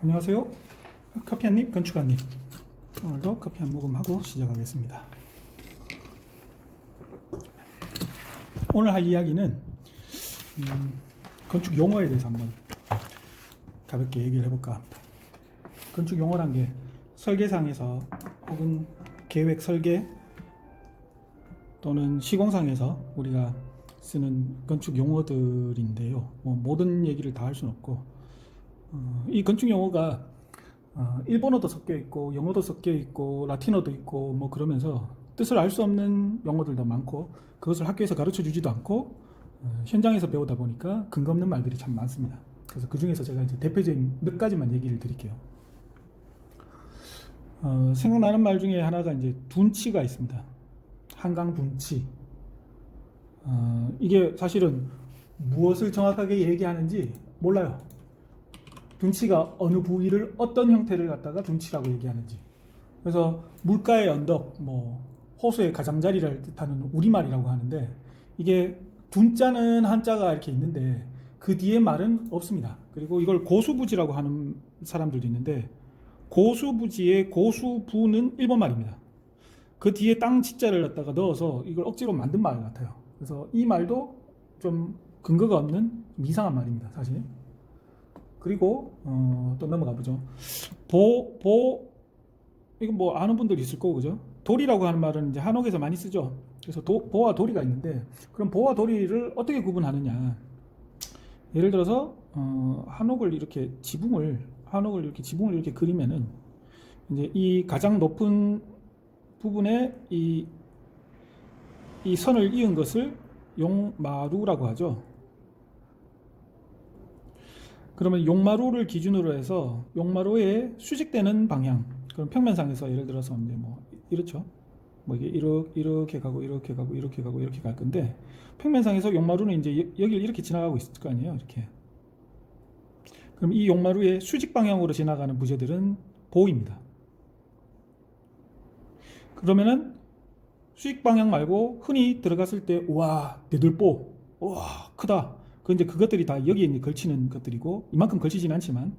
안녕하세요. 커피 한 입, 건축 한 입. 오늘도 커피 한 모금 하고 시작하겠습니다. 오늘 할 이야기는 건축 용어에 대해서 한번 가볍게 얘기를 해볼까 합니다. 건축 용어란 게 설계상에서 혹은 계획 설계 또는 시공상에서 우리가 쓰는 건축 용어들인데요. 모든 얘기를 다 할 수는 없고 이 건축 용어가 일본어도 섞여 있고 영어도 섞여 있고 라틴어도 있고 뭐 그러면서 뜻을 알 수 없는 용어들도 많고 그것을 학교에서 가르쳐 주지도 않고 현장에서 배우다 보니까 근거 없는 말들이 참 많습니다. 그래서 그 중에서 제가 이제 대표적인 몇 가지만 얘기를 드릴게요. 생각나는 말 중에 하나가 이제 둔치가 있습니다. 한강 둔치. 이게 사실은 무엇을 정확하게 얘기하는지 몰라요. 둔치가 어느 부위를 어떤 형태를 갖다가 둔치라고 얘기하는지. 그래서 물가의 언덕, 호수의 가장자리를 뜻하는 우리말이라고 하는데 이게 둔자는 한자가 이렇게 있는데 그 뒤에 말은 없습니다. 그리고 이걸 고수부지라고 하는 사람들도 있는데 고수부지의 고수부는 일본 말입니다. 그 뒤에 땅 지자를 갖다가 넣어서 이걸 억지로 만든 말 같아요. 그래서 이 말도 좀 근거가 없는 이상한 말입니다, 사실. 그리고 또 넘어가 보죠. 이건 뭐 아는 분들 있을 거고, 그죠? 돌이라고 하는 말은 이제 한옥에서 많이 쓰죠. 그래서 보와 도리가 있는데, 그럼 보와 도리를 어떻게 구분하느냐? 예를 들어서 한옥을 이렇게 지붕을 이렇게 그리면은 이제 이 가장 높은 부분에 이 선을 이은 것을 용마루라고 하죠. 그러면 용마루를 기준으로 해서 용마루에 수직되는 방향, 그럼 평면상에서 예를 들어서 이제 이렇죠. 이게 이렇게 가고 이렇게 가고 이렇게 가고 이렇게 갈 건데 평면상에서 용마루는 이제 여기를 이렇게 지나가고 있을 거 아니에요, 이렇게. 그럼 이 용마루의 수직 방향으로 지나가는 부재들은 보입니다. 그러면은 수직 방향 말고 흔히 들어갔을 때 와 대들보, 와 크다. 이제 그것들이 다 여기에 걸치는 것들이고 이만큼 걸치진 않지만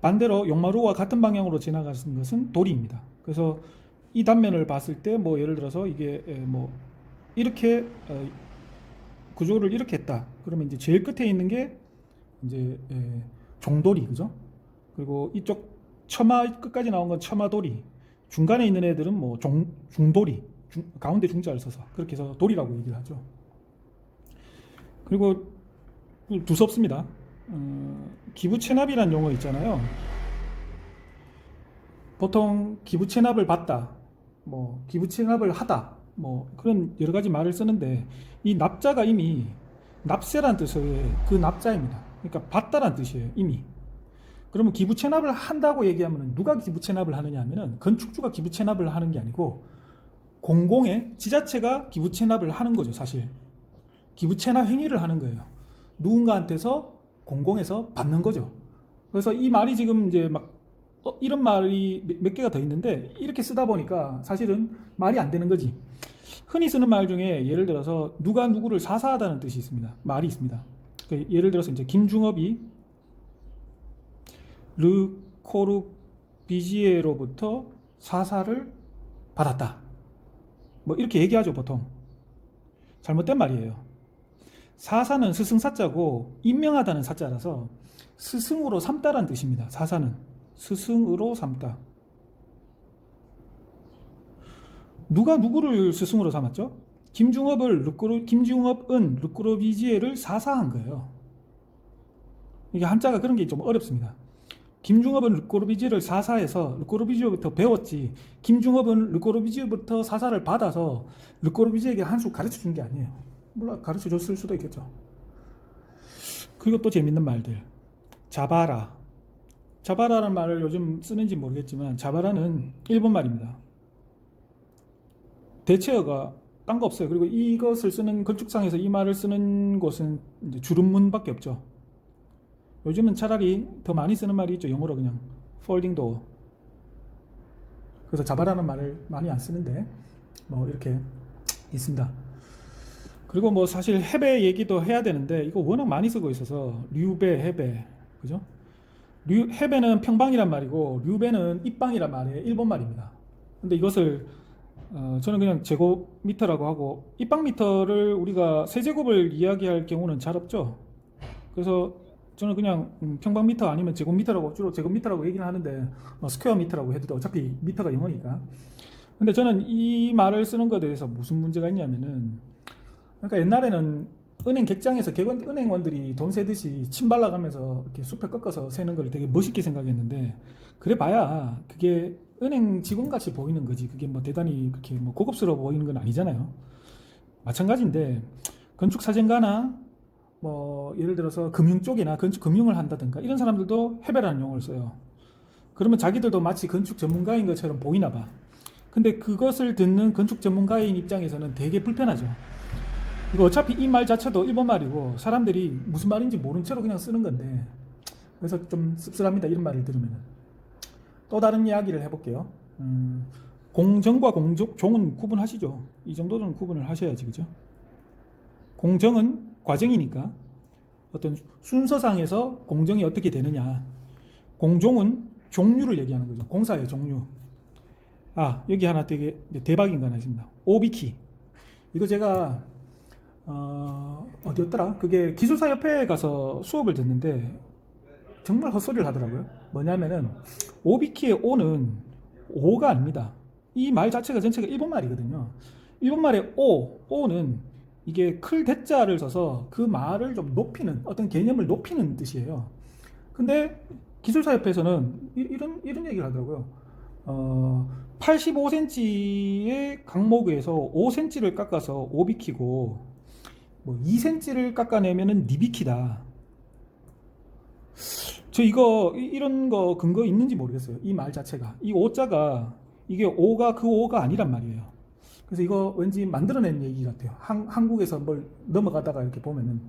반대로 용마루와 같은 방향으로 지나가는 것은 도리입니다. 그래서 이 단면을 봤을 때 예를 들어서 이게 이렇게 구조를 이렇게 했다. 그러면 이제 제일 끝에 있는 게 이제 종도리, 그죠? 그리고 이쪽 처마 끝까지 나온 건 처마도리, 중간에 있는 애들은 중도리, 가운데 중자를 써서 그렇게 해서 도리라고 얘기를 하죠. 그리고 두섭습니다. 기부채납이라는 용어 있잖아요. 보통 기부채납을 받다, 기부채납을 하다, 그런 여러 가지 말을 쓰는데 이 납자가 이미 납세란 뜻의 그 납자입니다. 그러니까 받다란 뜻이에요, 이미. 그러면 기부채납을 한다고 얘기하면 누가 기부채납을 하느냐 하면은 건축주가 기부채납을 하는 게 아니고 공공의 지자체가 기부채납을 하는 거죠, 사실. 기부채납 행위를 하는 거예요. 누군가한테서 공공에서 받는 거죠. 그래서 이 말이 지금 이제 이런 말이 몇 개가 더 있는데 이렇게 쓰다 보니까 사실은 말이 안 되는 거지. 흔히 쓰는 말 중에 예를 들어서 누가 누구를 사사하다는 뜻이 있습니다. 말이 있습니다. 예를 들어서 이제 김중업이 르 코르비지에로부터 사사를 받았다. 이렇게 얘기하죠, 보통. 잘못된 말이에요. 사사는 스승사자고 임명하다는 사자라서 스승으로 삼다라는 뜻입니다. 사사는 스승으로 삼다. 누가 누구를 스승으로 삼았죠? 김중업은 르꼬르비지에를 사사한 거예요. 이게 한자가 그런 게 좀 어렵습니다. 김중업은 르꼬르비지에를 사사해서 르꼬르비지에부터 배웠지, 김중업은 르꼬르비지에부터 사사를 받아서 르꼬르비지에게 한 수 가르쳐 준 게 아니에요. 물론 가르쳐 줬을 수도 있겠죠. 그리고 또 재밌는 말들. 자바라라는 말을 요즘 쓰는지 모르겠지만 자바라는 일본 말입니다. 대체어가 딴 거 없어요. 그리고 이것을 쓰는 건축상에서 이 말을 쓰는 곳은 이제 주름문밖에 없죠. 요즘은 차라리 더 많이 쓰는 말이 있죠. 영어로 그냥 폴딩 도어. 그래서 자바라는 말을 많이 안 쓰는데 이렇게 있습니다. 그리고 사실 해배 얘기도 해야 되는데 이거 워낙 많이 쓰고 있어서 류배, 해배, 그죠? 해배는 평방이란 말이고 류배는 입방이란 말이에요. 일본 말입니다. 근데 이것을 저는 그냥 제곱미터라고 하고, 입방미터를 우리가 세제곱을 이야기할 경우는 잘 없죠. 그래서 저는 그냥 평방미터 아니면 제곱미터라고, 주로 제곱미터라고 얘기는 하는데 스퀘어미터라고 해도 어차피 미터가 영어니까. 근데 저는 이 말을 쓰는 것에 대해서 무슨 문제가 있냐면은, 그러니까 옛날에는 은행 객장에서 은행원들이 돈 세듯이 침 발라가면서 이렇게 숲에 꺾어서 세는 걸 되게 멋있게 생각했는데, 그래 봐야 그게 은행 직원같이 보이는 거지, 그게 뭐 대단히 그렇게 뭐 고급스러워 보이는 건 아니잖아요. 마찬가지인데, 건축사정가나 뭐 예를 들어서 금융 쪽이나 금융을 한다든가 이런 사람들도 해배라는 용어를 써요. 그러면 자기들도 마치 건축 전문가인 것처럼 보이나 봐. 근데 그것을 듣는 건축 전문가인 입장에서는 되게 불편하죠. 이거 어차피 이 말 자체도 일본 말이고 사람들이 무슨 말인지 모른 채로 그냥 쓰는 건데, 그래서 좀 씁쓸합니다, 이런 말을 들으면. 또 다른 이야기를 해볼게요. 공정과 종은 구분하시죠. 이 정도는 구분을 하셔야지, 그죠? 공정은 과정이니까 어떤 순서상에서 공정이 어떻게 되느냐. 공종은 종류를 얘기하는 거죠. 공사의 종류. 여기 하나 되게 대박인 거 하나 있습니다. 오비키. 이거 제가 어디였더라? 그게 기술사협회에 가서 수업을 듣는데 정말 헛소리를 하더라고요. 뭐냐면은 오비키의 오는 오가 아닙니다. 이 말 자체가 전체가 일본 말이거든요. 일본 말의 오는 이게 클 대자를 써서 그 말을 좀 높이는, 어떤 개념을 높이는 뜻이에요. 근데 기술사협회에서는 이런 얘기를 하더라고요. 85cm의 강목에서 5cm를 깎아서 오비키고, 뭐 2cm를 깎아내면은 니비키다. 저 이런 거 근거 있는지 모르겠어요. 이 말 자체가, 이 오자가, 이게 오가 그 오가 아니란 말이에요. 그래서 이거 왠지 만들어낸 얘기 같아요. 한국에서 뭘 넘어가다가 이렇게 보면은.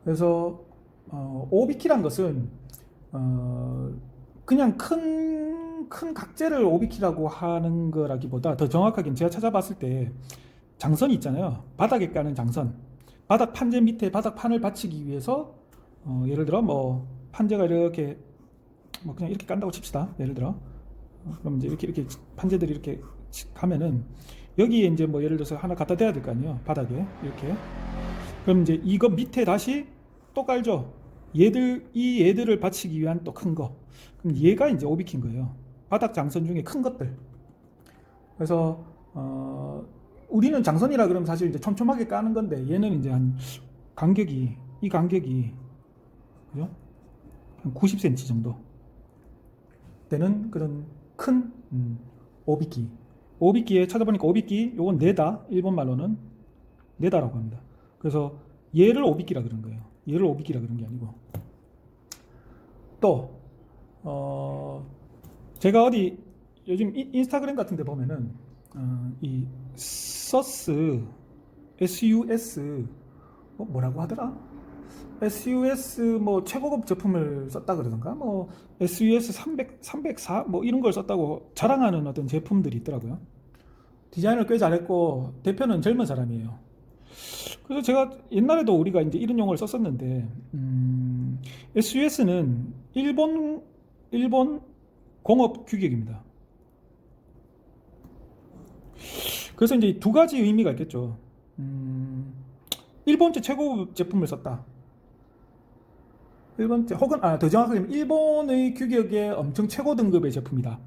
그래서 오비키란 것은 그냥 큰 각재를 오비키라고 하는 거라기보다, 더 정확하게는 제가 찾아봤을 때 장선이 있잖아요. 바닥에 까는 장선. 바닥 판재 밑에 바닥 판을 받치기 위해서 예를 들어 뭐 판재가 이렇게 뭐 그냥 이렇게 깐다고 칩시다. 예를 들어 그럼 이제 이렇게 판재들이 이렇게 가면은 여기에 이제 뭐 예를 들어서 하나 갖다 대야 될 거 아니에요. 바닥에 이렇게. 그럼 이제 이거 밑에 다시 또 깔죠. 얘들을 받치기 위한 또 큰 거. 그럼 얘가 이제 오비키인 거예요. 바닥 장선 중에 큰 것들. 그래서 우리는 장선이라 그러면 사실 이제 촘촘하게 까는 건데, 얘는 이제 이 간격이 그죠? 한 90cm 정도 되는 그런 큰 오비키. 오비키에 찾아보니까 오비키 요건 네다, 일본 말로는 네다라고 합니다. 그래서 얘를 오비키라 그런 거예요. 얘를 오비키라 그런 게 아니고. 또 제가 어디 요즘 인스타그램 같은 데 보면은 이 서스 SUS 뭐라고 하더라? SUS 뭐 최고급 제품을 썼다 그러던가, 뭐 SUS 304 뭐 이런 걸 썼다고 자랑하는 어떤 제품들이 있더라고요. 디자인을 꽤 잘했고 대표는 젊은 사람이에요. 그래서 제가 옛날에도 우리가 이제 이런 용어를 썼었는데, SUS는 일본 공업 규격입니다. 그래서 이제 두 가지 의미가 있겠죠. 일본제 최고급 제품을 썼다. 일본제, 혹은 더 정확하게 일본의 규격의 엄청 최고 등급의 제품이다.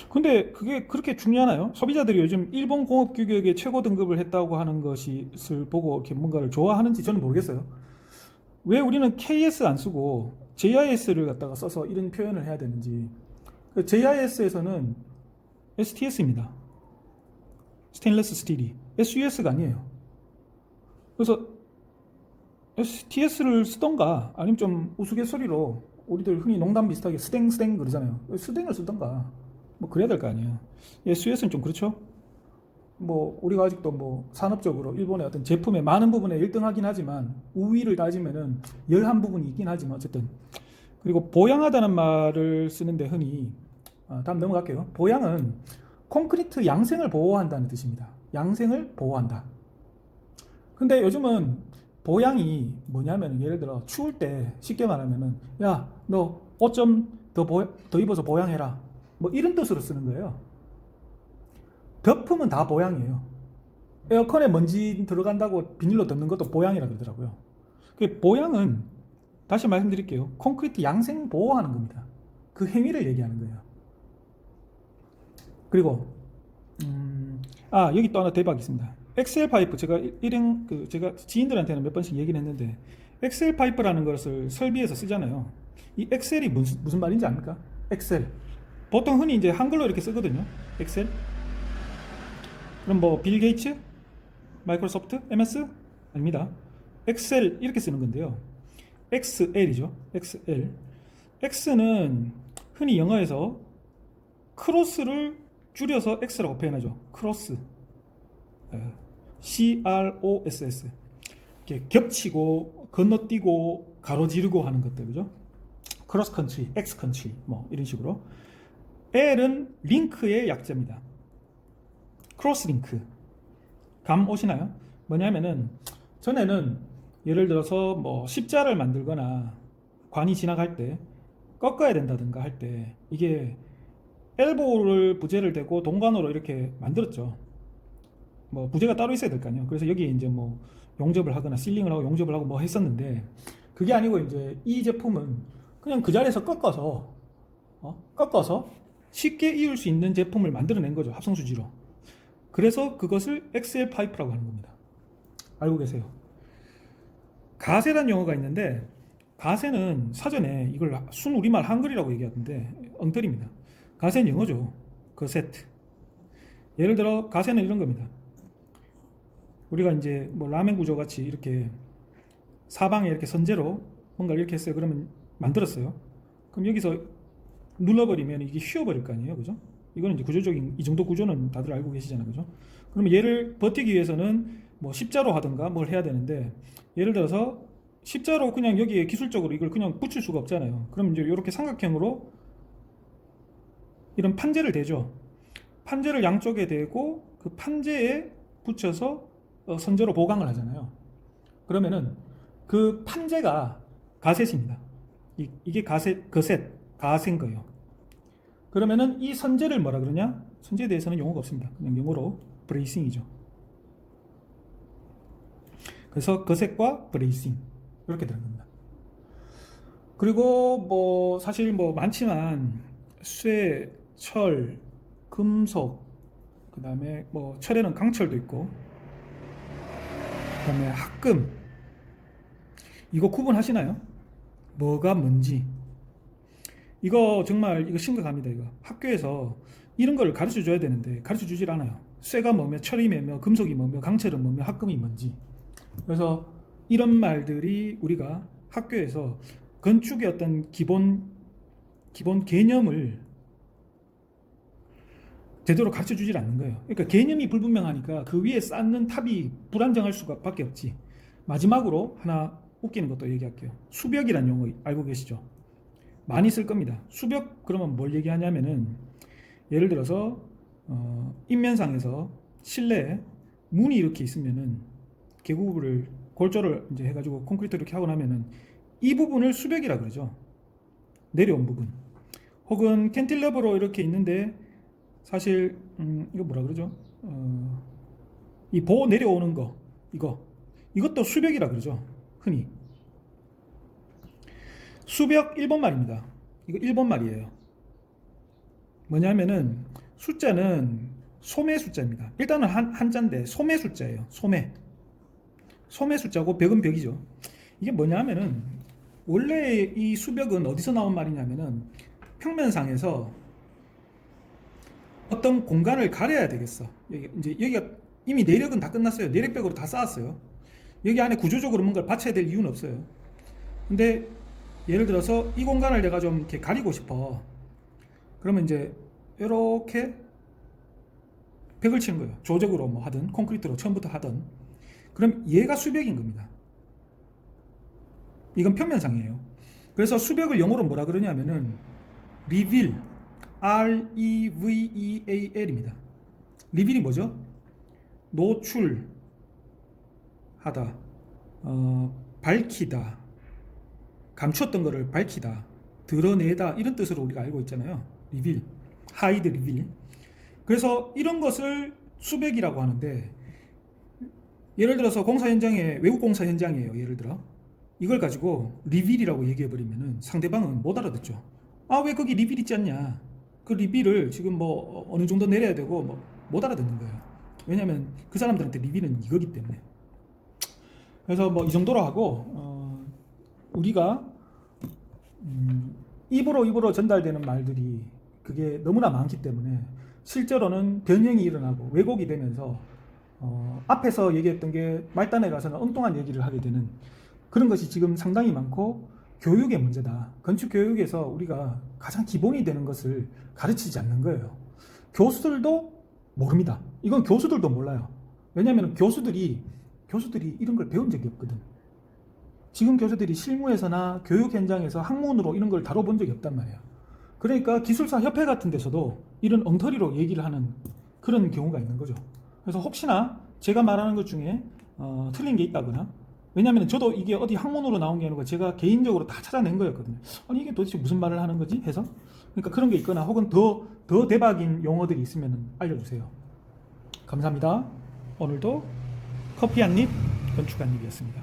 근데 그게 그렇게 중요하나요? 소비자들이 요즘 일본 공업 규격의 최고 등급을 했다고 하는 것을 보고 이렇게 뭔가를 좋아하는지 저는 모르겠어요. 왜 우리는 KS 안 쓰고 JIS를 갖다가 써서 이런 표현을 해야 되는지. JIS에서는 STS입니다. 스테인리스 스틸이 SUS가 아니에요. 그래서 STS를 쓰던가, 아니면 좀 우스갯소리로 우리들 흔히 농담 비슷하게 스댕 그러잖아요. 스댕을 쓰던가 뭐 그래야 될 거 아니에요. SUS는 좀 그렇죠. 뭐 우리가 아직도 뭐 산업적으로 일본의 어떤 제품의 많은 부분에 1등하긴 하지만, 우위를 따지면은 열한 부분이 있긴 하지만 어쨌든. 그리고 보양하다는 말을 쓰는데 흔히, 다음 넘어갈게요. 보양은 콘크리트 양생을 보호한다는 뜻입니다. 양생을 보호한다. 근데 요즘은 보양이 뭐냐면 예를 들어 추울 때 쉽게 말하면은 야 너 옷 좀 더 입어서 보양해라 뭐 이런 뜻으로 쓰는 거예요. 덮으면 다 보양이에요. 에어컨에 먼지 들어간다고 비닐로 덮는 것도 보양이라 그러더라고요. 그 보양은 다시 말씀드릴게요. 콘크리트 양생 보호하는 겁니다. 그 행위를 얘기하는 거예요. 그리고 여기 또 하나 대박이 있습니다. 엑셀 파이프 제가 제가 지인들한테는 몇 번씩 얘기를 했는데 엑셀 파이프라는 것을 설비에서 쓰잖아요. 이 엑셀이 무슨 말인지 압니까? 엑셀. 보통 흔히 이제 한글로 이렇게 쓰거든요. 엑셀. 그럼 뭐 빌 게이츠? 마이크로소프트? MS? 아닙니다. 엑셀 이렇게 쓰는 건데요. XL이죠. XL. X는 흔히 영어에서 크로스를 줄여서 X라고 표현하죠. 크로스. CROSS. 이렇게 겹치고 건너뛰고 가로지르고 하는 것들, 그죠? 크로스 컨트리, 엑스 컨트리, 뭐 이런 식으로. L은 링크의 약자입니다. 크로스 링크. 감 오시나요? 뭐냐면은 전에는 예를 들어서 뭐 십자를 만들거나 관이 지나갈 때 꺾어야 된다든가 할 때 이게 엘보를 부재를 대고 동관으로 이렇게 만들었죠. 뭐 부재가 따로 있어야 될 거 아니에요. 그래서 여기 이제 뭐 용접을 하거나 실링을 하고 용접을 하고 뭐 했었는데 그게 아니고 이제 이 제품은 그냥 그 자리에서 꺾어서 쉽게 이을 수 있는 제품을 만들어낸 거죠. 합성수지로. 그래서 그것을 엑셀 파이프라고 하는 겁니다. 알고 계세요? 가세란 용어가 있는데 가세는 사전에 이걸 순우리말 한글이라고 얘기하던데 엉터리입니다. 가세는 영어죠. 거세트. 예를 들어 가세는 이런 겁니다. 우리가 이제 뭐 라멘 구조 같이 이렇게 사방에 이렇게 선재로 뭔가 이렇게 했어요. 그러면 만들었어요. 그럼 여기서 눌러버리면 이게 휘어버릴 거 아니에요, 그죠? 이거는 이제 구조적인 이 정도 구조는 다들 알고 계시잖아요, 그죠? 그러면 얘를 버티기 위해서는 뭐 십자로 하든가 뭘 해야 되는데 예를 들어서 십자로 그냥 여기에 기술적으로 이걸 그냥 붙일 수가 없잖아요. 그럼 이제 이렇게 삼각형으로 이런 판재를 대죠. 판재를 양쪽에 대고 그 판재에 붙여서 선재로 보강을 하잖아요. 그러면은 그 판재가 가셋입니다. 이게 가세인 거예요. 그러면은 이 선재를 뭐라 그러냐? 선재에 대해서는 용어가 없습니다. 그냥 영어로 브레이싱이죠. 그래서 거셋과 브레이싱 이렇게 되는 겁니다. 그리고 뭐 사실 뭐 많지만 쇠, 철, 금속, 그 다음에 뭐 철에는 강철도 있고, 그 다음에 합금. 이거 구분하시나요? 뭐가 뭔지. 이거 정말 이거 심각합니다. 이거 학교에서 이런 걸 가르쳐 줘야 되는데 가르쳐 주질 않아요. 쇠가 뭐며 철이 뭐며 금속이 뭐며 강철은 뭐며 합금이 뭔지. 그래서 이런 말들이 우리가 학교에서 건축의 어떤 기본 개념을 제대로 가르쳐 주질 않는 거예요. 그러니까 개념이 불분명하니까 그 위에 쌓는 탑이 불안정할 수밖에 없지. 마지막으로 하나 웃기는 것도 얘기할게요. 수벽이라는 용어 알고 계시죠? 많이 쓸 겁니다. 수벽 그러면 뭘 얘기하냐면은 예를 들어서 인면상에서 실내에 문이 이렇게 있으면은 개구를 골조를 이제 해가지고 콘크리트 이렇게 하고 나면은 이 부분을 수벽이라 그러죠. 내려온 부분. 혹은 캔틸러버로 이렇게 있는데 사실 이거 뭐라 그러죠? 이 보 내려오는 거 이것도 수벽이라 그러죠. 흔히 수벽 1번 말입니다. 이거 1번 말이에요. 뭐냐면은 숫자는 소매 숫자입니다. 일단은 한자인데 소매 숫자예요. 소매 숫자고 벽은 벽이죠. 이게 뭐냐면은 원래 이 수벽은 어디서 나온 말이냐면은 평면상에서 어떤 공간을 가려야 되겠어. 여기가 이미 내력은 다 끝났어요. 내력벽으로 다 쌓았어요. 여기 안에 구조적으로 뭔가를 받쳐야 될 이유는 없어요. 근데 예를 들어서 이 공간을 내가 좀 이렇게 가리고 싶어. 그러면 이제 이렇게 벽을 치는 거예요. 조적으로 뭐 하든 콘크리트로 처음부터 하든. 그럼 얘가 수벽인 겁니다. 이건 평면상이에요. 그래서 수벽을 영어로 뭐라 그러냐면은 reveal, R-E-V-E-A-L입니다. 리빌이 뭐죠? 노출하다, 밝히다, 감추었던 거를 밝히다, 드러내다 이런 뜻으로 우리가 알고 있잖아요. 리빌, 하이드 리빌. 그래서 이런 것을 수백이라고 하는데, 예를 들어서 공사 현장에, 외국 공사 현장이에요. 예를 들어 이걸 가지고 리빌이라고 얘기해버리면은 상대방은 못 알아듣죠. 아, 왜 거기 리빌 있지 않냐? 그 리빌을 지금 뭐 어느 정도 내려야 되고 뭐 못 알아듣는 거예요. 왜냐하면 그 사람들한테 리빌은 이거기 때문에. 그래서 뭐 이 정도로 하고, 우리가 입으로 전달되는 말들이 그게 너무나 많기 때문에 실제로는 변형이 일어나고 왜곡이 되면서 앞에서 얘기했던 게 말단에 가서는 엉뚱한 얘기를 하게 되는 그런 것이 지금 상당히 많고, 교육의 문제다. 건축 교육에서 우리가 가장 기본이 되는 것을 가르치지 않는 거예요. 교수들도 모릅니다. 이건 교수들도 몰라요. 왜냐하면 교수들이 이런 걸 배운 적이 없거든. 지금 교수들이 실무에서나 교육 현장에서 학문으로 이런 걸 다뤄본 적이 없단 말이야. 그러니까 기술사 협회 같은 데서도 이런 엉터리로 얘기를 하는 그런 경우가 있는 거죠. 그래서 혹시나 제가 말하는 것 중에 틀린 게 있다거나, 왜냐하면 저도 이게 어디 학문으로 나온 게 아니고 제가 개인적으로 다 찾아낸 거였거든요. 아니 이게 도대체 무슨 말을 하는 거지 해서, 그러니까 그런 게 있거나 혹은 더 대박인 용어들이 있으면 알려주세요. 감사합니다. 오늘도 커피 한 입 건축 한 입이었습니다.